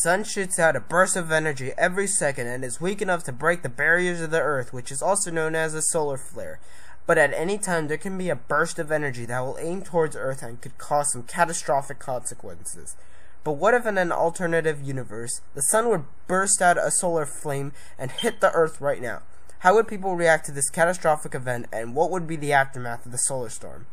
sun shoots out a burst of energy every second and is weak enough to break the barriers of the Earth, which is also known as a solar flare. But at any time there can be a burst of energy that will aim towards Earth and could cause some catastrophic consequences. But what if in an alternative universe, the sun would burst out a solar flame and hit the Earth right now? How would people react to this catastrophic event, and what would be the aftermath of the solar storm?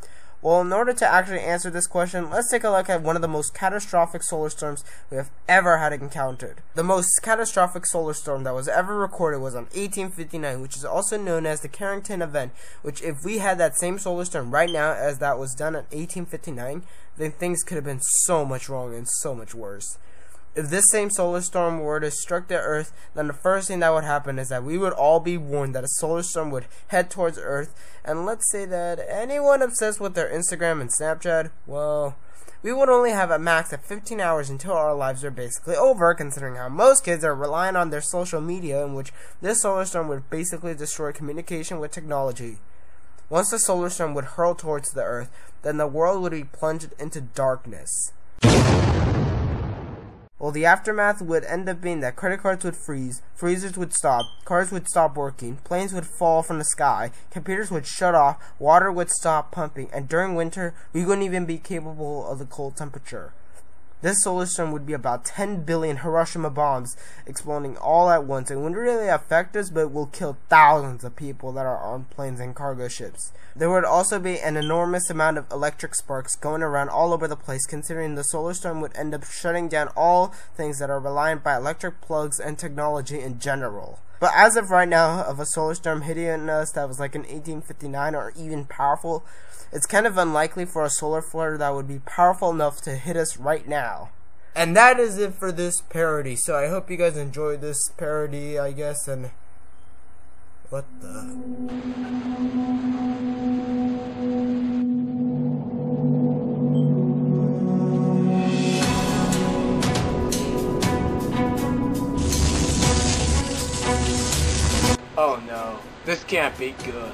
Well, in order to actually answer this question, let's take a look at one of the most catastrophic solar storms we have ever had encountered. The most catastrophic solar storm that was ever recorded was on 1859, which is also known as the Carrington event, which if we had that same solar storm right now as that was done in 1859, then things could have been so much wrong and so much worse. If this same solar storm were to strike the Earth, then the first thing that would happen is that we would all be warned that a solar storm would head towards Earth, and let's say that anyone obsessed with their Instagram and Snapchat, well, we would only have a max of 15 hours until our lives are basically over, considering how most kids are relying on their social media, in which this solar storm would basically destroy communication with technology. Once the solar storm would hurl towards the Earth, then the world would be plunged into darkness. Well, the aftermath would end up being that credit cards would freeze, freezers would stop, cars would stop working, planes would fall from the sky, computers would shut off, water would stop pumping, and during winter, we wouldn't even be capable of the cold temperature. This solar storm would be about 10 billion Hiroshima bombs exploding all at once. It wouldn't really affect us, but it will kill thousands of people that are on planes and cargo ships. There would also be an enormous amount of electric sparks going around all over the place, considering the solar storm would end up shutting down all things that are reliant by electric plugs and technology in general. But as of right now, of a solar storm hitting us that was like in 1859 or even powerful, it's kind of unlikely for a solar flare that would be powerful enough to hit us right now. And that is it for this parody. So I hope you guys enjoyed this parody, I guess, and what the... Oh no, this can't be good.